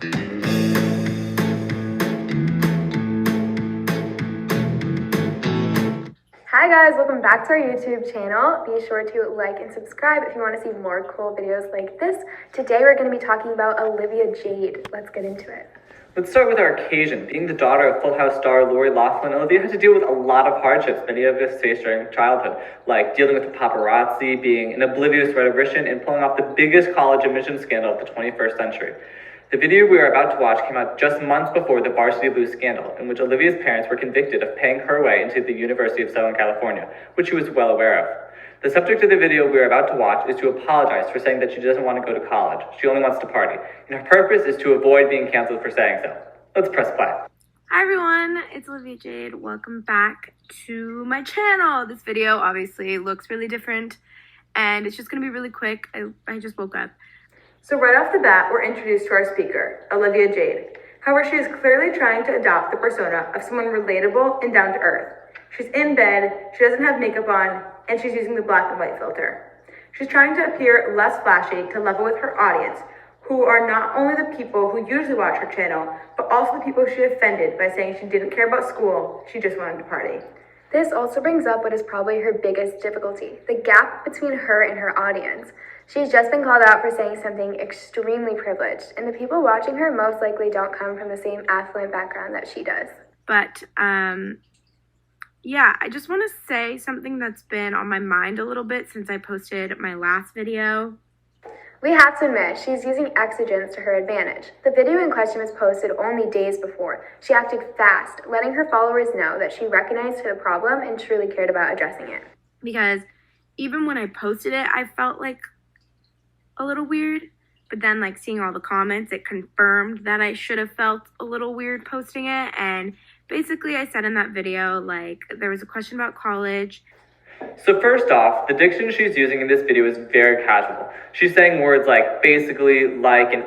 Hi guys, welcome back to our YouTube channel. Be sure to like and subscribe if you want to see more cool videos like this. Today we're going to be talking about Olivia Jade. Let's get into it. Let's start with our occasion. Being the daughter of Full House star Lori Loughlin, Olivia had to deal with a lot of hardships many of us face during childhood, like dealing with the paparazzi, being an oblivious rhetorician, and pulling off the biggest college admission scandal of the 21st century. The video we are about to watch came out just months before the Varsity Blues scandal, in which Olivia's parents were convicted of paying her way into the University of Southern California, which she was well aware of. The subject of the video we are about to watch is to apologize for saying that she doesn't want to go to college. She only wants to party, and her purpose is to avoid being canceled for saying so. Let's press play. Hi everyone, it's Olivia Jade. Welcome back to my channel. This video obviously looks really different, and it's just going to be really quick. I just woke up. So right off the bat, we're introduced to our speaker, Olivia Jade. However, she is clearly trying to adopt the persona of someone relatable and down to earth. She's in bed, she doesn't have makeup on, and she's using the black and white filter. She's trying to appear less flashy to level with her audience, who are not only the people who usually watch her channel, but also the people she offended by saying she didn't care about school, she just wanted to party. This also brings up what is probably her biggest difficulty, the gap between her and her audience. She's just been called out for saying something extremely privileged, and the people watching her most likely don't come from the same affluent background that she does. But, yeah, I just want to say something that's been on my mind a little bit since I posted my last video. We have to admit, she's using exigence to her advantage. The video in question was posted only days before. She acted fast, letting her followers know that she recognized the problem and truly cared about addressing it. Because even when I posted it, I felt like a little weird, but then like seeing all the comments, it confirmed that I should have felt a little weird posting it. And basically I said in that video, like, there was a question about college. So first off, the diction she's using in this video is very casual. She's saying words like basically, like, and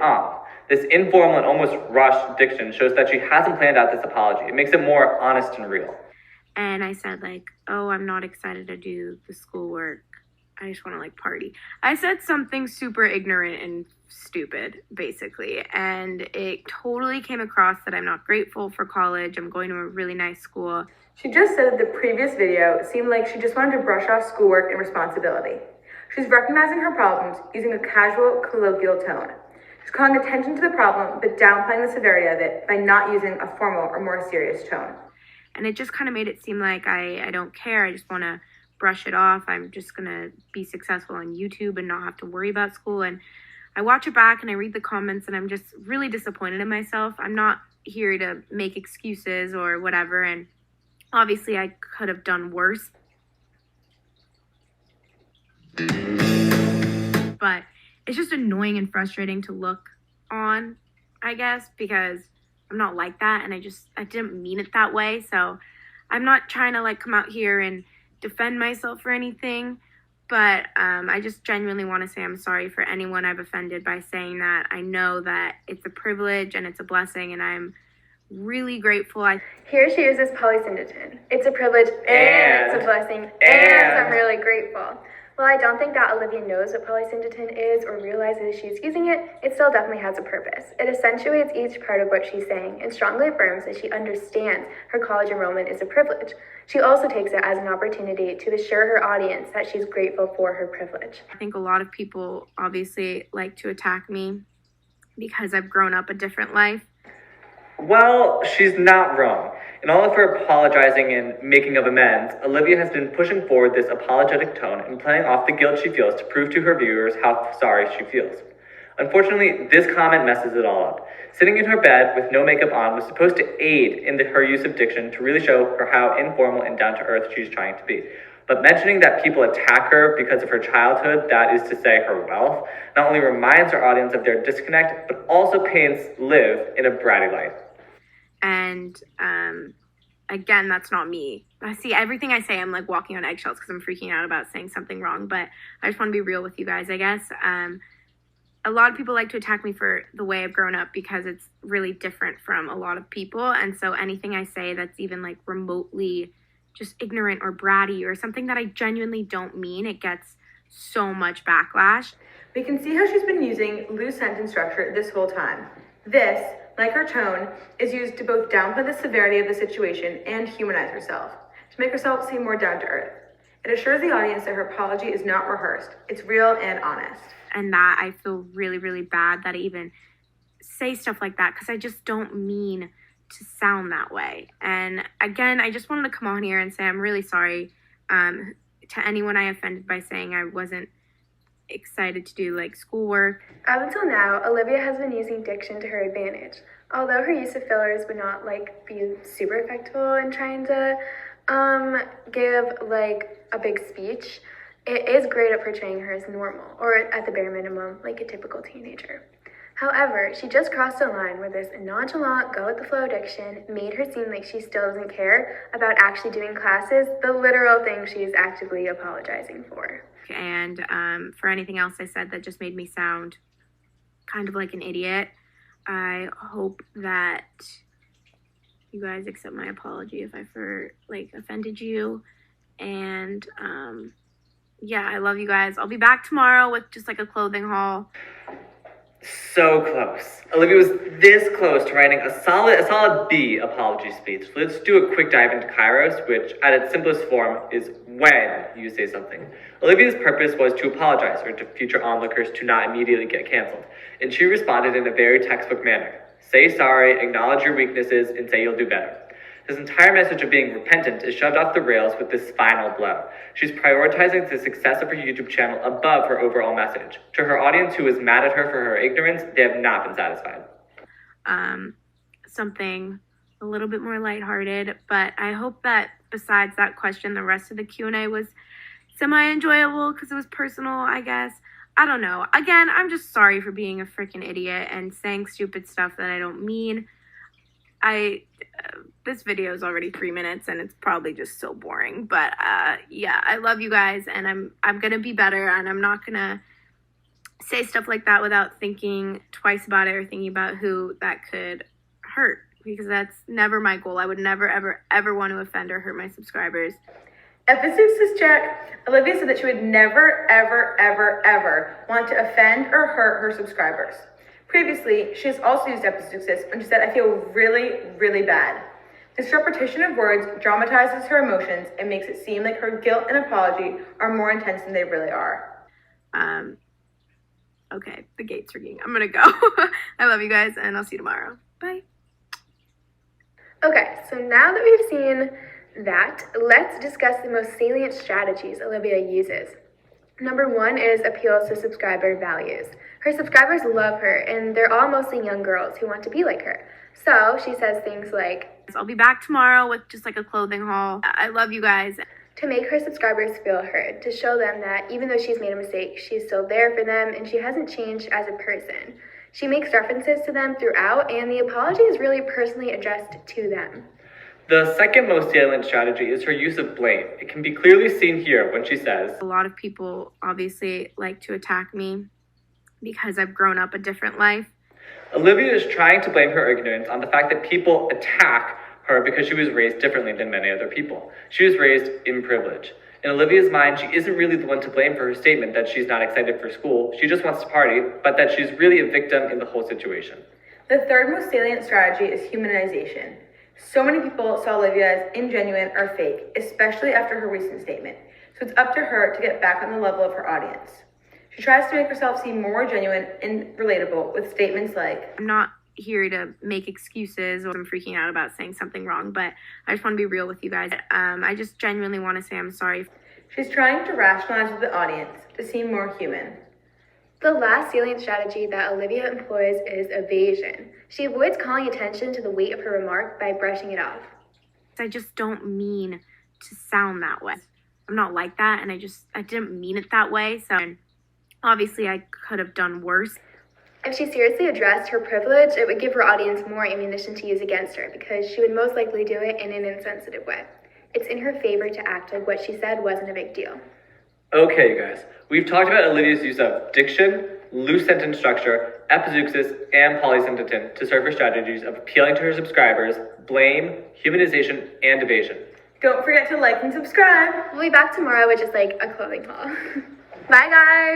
This informal and almost rushed diction shows that she hasn't planned out this apology. It makes it more honest and real. And I said like, oh, I'm not excited to do the schoolwork. I just want to like party. I said something super ignorant and stupid, basically. And it totally came across that I'm not grateful for college. I'm going to a really nice school. She just said that the previous video seemed like she just wanted to brush off schoolwork and responsibility. She's recognizing her problems using a casual, colloquial tone. She's calling attention to the problem, but downplaying the severity of it by not using a formal or more serious tone. And it just kind of made it seem like I don't care. I just want to brush it off. I'm just going to be successful on YouTube and not have to worry about school. And I watch it back and I read the comments and I'm just really disappointed in myself. I'm not here to make excuses or whatever. And obviously, I could have done worse. But it's just annoying and frustrating to look on, I guess, because I'm not like that. And I didn't mean it that way. So I'm not trying to like come out here and defend myself or anything. But I just genuinely want to say I'm sorry for anyone I've offended by saying that. I know that it's a privilege and it's a blessing, and I'm really grateful. Here she uses polysyndeton. It's a privilege and it's a blessing and I'm really grateful. While I don't think that Olivia knows what polysyndeton is or realizes she's using it, it still definitely has a purpose. It accentuates each part of what she's saying and strongly affirms that she understands her college enrollment is a privilege. She also takes it as an opportunity to assure her audience that she's grateful for her privilege. I think a lot of people obviously like to attack me because I've grown up a different life. Well, she's not wrong. In all of her apologizing and making of amends, Olivia has been pushing forward this apologetic tone and playing off the guilt she feels to prove to her viewers how sorry she feels. Unfortunately, this comment messes it all up. Sitting in her bed with no makeup on was supposed to aid in her use of diction to really show her how informal and down-to-earth she's trying to be. But mentioning that people attack her because of her childhood, that is to say her wealth, not only reminds her audience of their disconnect, but also paints Liv in a bratty light. And again, that's not me. I see everything I say, I'm like walking on eggshells because I'm freaking out about saying something wrong. But I just want to be real with you guys, I guess. A lot of people like to attack me for the way I've grown up because it's really different from a lot of people. And so anything I say that's even like remotely just ignorant or bratty or something that I genuinely don't mean, it gets so much backlash. We can see how she's been using loose sentence structure this whole time. This, like her tone, is used to both downplay the severity of the situation and humanize herself, to make herself seem more down to earth. It assures the audience that her apology is not rehearsed, it's real and honest. And that I feel really, really bad that I even say stuff like that because I just don't mean to sound that way. And again, I just wanted to come on here and say I'm really sorry to anyone I offended by saying I wasn't excited to do like schoolwork. Up until now, Olivia has been using diction to her advantage. Although her use of fillers would not be super effective in trying to give a big speech, it is great at portraying her as normal, or at the bare minimum, like a typical teenager. However, she just crossed a line where this nonchalant, go-with-the-flow diction made her seem like she still doesn't care about actually doing classes, the literal thing she is actively apologizing for. And for anything else I said that just made me sound kind of like an idiot, I hope that you guys accept my apology if I offended you. And yeah, I love you guys. I'll be back tomorrow with just a clothing haul. So close. Olivia was this close to writing a solid B apology speech. Let's do a quick dive into Kairos, which at its simplest form is when you say something. Olivia's purpose was to apologize or to future onlookers to not immediately get canceled. And she responded in a very textbook manner. Say sorry, acknowledge your weaknesses, and say you'll do better. His entire message of being repentant is shoved off the rails with this final blow. She's prioritizing the success of her YouTube channel above her overall message. To her audience who is mad at her for her ignorance, they have not been satisfied. Something a little bit more lighthearted, but I hope that besides that question, the rest of the Q&A was semi-enjoyable because it was personal, I guess. I don't know. Again, I'm just sorry for being a freaking idiot and saying stupid stuff that I don't mean. This video is already 3 minutes and it's probably just so boring, but yeah, I love you guys and I'm gonna be better and I'm not gonna say stuff like that without thinking twice about it or thinking about who that could hurt, because that's never my goal. I would never ever want to offend or hurt my subscribers. Episuchus check. Olivia said that she would never ever want to offend or hurt her subscribers. Previously, she has also used episuchus when she said, I feel really bad. This repetition of words dramatizes her emotions and makes it seem like her guilt and apology are more intense than they really are. Okay, the gate's ringing. I'm gonna go. I love you guys and I'll see you tomorrow. Bye. Okay, so now that we've seen that, let's discuss the most salient strategies Olivia uses. Number 1 is appeals to subscriber values. Her subscribers love her, and they're all mostly young girls who want to be like her. So she says things like, I'll be back tomorrow with just a clothing haul. I love you guys. To make her subscribers feel heard, to show them that even though she's made a mistake, she's still there for them and she hasn't changed as a person. She makes references to them throughout, and the apology is really personally addressed to them. The second most salient strategy is her use of blame. It can be clearly seen here when she says, a lot of people obviously like to attack me because I've grown up a different life. Olivia is trying to blame her ignorance on the fact that people attack her because she was raised differently than many other people. She was raised in privilege. In Olivia's mind, she isn't really the one to blame for her statement that she's not excited for school. She just wants to party, but that she's really a victim in the whole situation. The third most salient strategy is humanization. So many people saw Olivia as ingenuine or fake, especially after her recent statement. So it's up to her to get back on the level of her audience. She tries to make herself seem more genuine and relatable with statements like, I'm not here to make excuses or I'm freaking out about saying something wrong, but I just want to be real with you guys. I just genuinely want to say I'm sorry. She's trying to rationalize with the audience to seem more human. The last salient strategy that Olivia employs is evasion. She avoids calling attention to the weight of her remark by brushing it off. I just don't mean to sound that way. I'm not like that, and I didn't mean it that way, so obviously I could have done worse. If she seriously addressed her privilege, it would give her audience more ammunition to use against her because she would most likely do it in an insensitive way. It's in her favor to act like what she said wasn't a big deal. Okay, you guys, we've talked about Olivia's use of diction, loose sentence structure, epizeuxis, and polysynthetin to serve her strategies of appealing to her subscribers, blame, humanization, and evasion. Don't forget to like and subscribe. We'll be back tomorrow with just a clothing haul. Bye, guys!